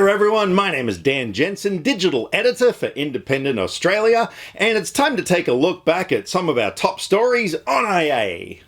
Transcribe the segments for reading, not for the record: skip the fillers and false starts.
there everyone, my name is Dan Jensen, digital editor for Independent Australia, and it's time to take a look back at some of our top stories on IA.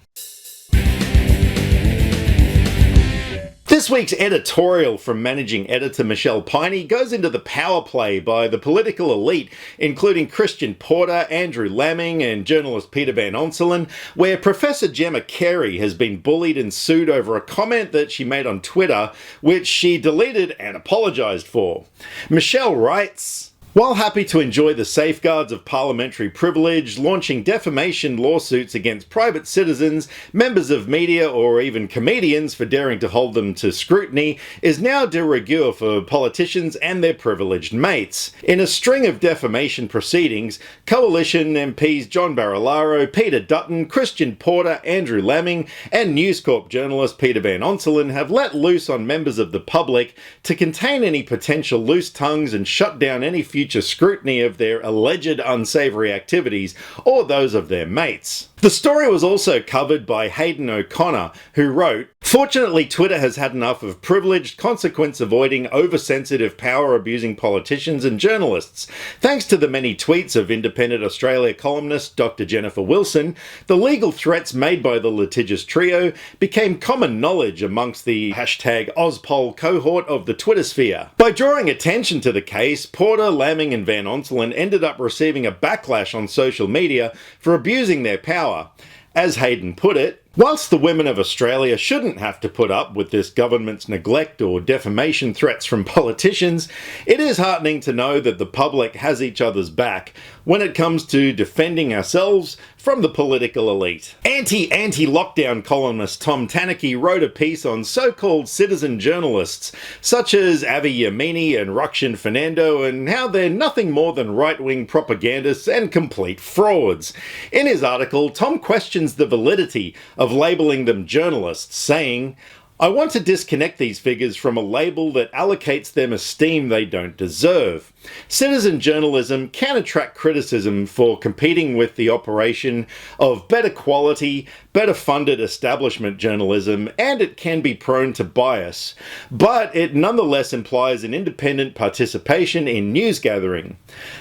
This week's editorial from managing editor Michelle Piney goes into the power play by the political elite, including Christian Porter, Andrew Laming, and journalist Peter Van Onselen, where Professor Gemma Carey has been bullied and sued over a comment that she made on Twitter, which she deleted and apologised for. Michelle writes, "While happy to enjoy the safeguards of parliamentary privilege, launching defamation lawsuits against private citizens, members of media, or even comedians for daring to hold them to scrutiny is now de rigueur for politicians and their privileged mates. In a string of defamation proceedings, Coalition MPs John Barilaro, Peter Dutton, Christian Porter, Andrew Laming, and News Corp journalist Peter Van Onselen have let loose on members of the public to contain any potential loose tongues and shut down any future scrutiny of their alleged unsavoury activities or those of their mates." The story was also covered by Hayden O'Connor, who wrote, "Fortunately, Twitter has had enough of privileged, consequence-avoiding, oversensitive, power-abusing politicians and journalists. Thanks to the many tweets of Independent Australia columnist Dr. Jennifer Wilson, the legal threats made by the litigious trio became common knowledge amongst the #Ozpol cohort of the Twitter sphere. By drawing attention to the case, Porter, Laming and Van Onselen ended up receiving a backlash on social media for abusing their power. As Hayden put it, whilst the women of Australia shouldn't have to put up with this government's neglect or defamation threats from politicians, it is heartening to know that the public has each other's back when it comes to defending ourselves from the political elite." Anti-lockdown columnist Tom Tanuki wrote a piece on so-called citizen journalists, such as Avi Yamini and Rukshan Fernando, and how they're nothing more than right-wing propagandists and complete frauds. In his article, Tom questions the validity of labelling them journalists, saying, "I want to disconnect these figures from a label that allocates them esteem they don't deserve. Citizen journalism can attract criticism for competing with the operation of better quality, better funded establishment journalism, and it can be prone to bias, but it nonetheless implies an independent participation in news gathering.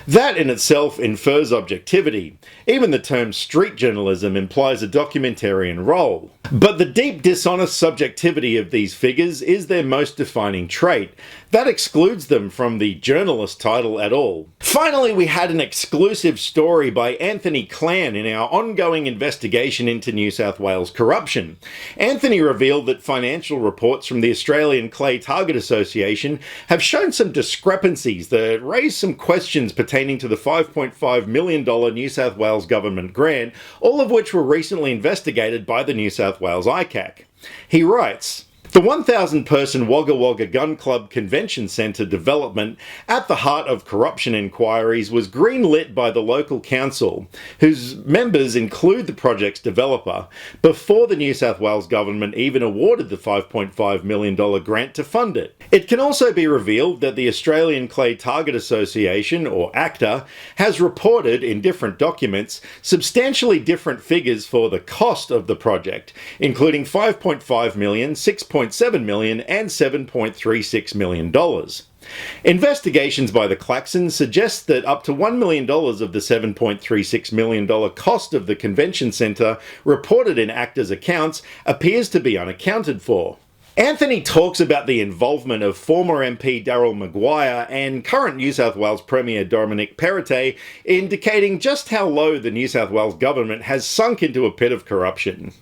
That in itself infers objectivity. Even the term street journalism implies a documentarian role. But the deep dishonest subjectivity of these figures is their most defining trait. That excludes them from the journalist title at all." Finally, we had an exclusive story by Anthony Clan in our ongoing investigation into New South Wales corruption. Anthony revealed that financial reports from the Australian Clay Target Association have shown some discrepancies that raise some questions pertaining to the $5.5 million New South Wales government grant, all of which were recently investigated by the New South Wales ICAC. He writes, "The 1,000-person Wagga Wagga Gun Club Convention Centre development at the heart of corruption inquiries was greenlit by the local council, whose members include the project's developer, before the New South Wales government even awarded the $5.5 million grant to fund it. It can also be revealed that the Australian Clay Target Association, or ACTA, has reported in different documents substantially different figures for the cost of the project, including $5.5 million, $6.7 million and $7.36 million. Investigations by the Claxons suggest that up to $1 million of the $7.36 million cost of the convention centre reported in ACTA's accounts appears to be unaccounted for. Anthony talks about the involvement of former MP Daryl Maguire and current New South Wales Premier Dominic Perrottet, indicating just how low the New South Wales government has sunk into a pit of corruption.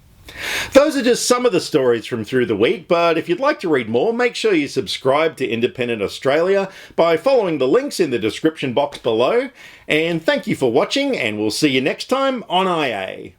Those are just some of the stories from through the week, but if you'd like to read more, make sure you subscribe to Independent Australia by following the links in the description box below. And thank you for watching, and we'll see you next time on IA.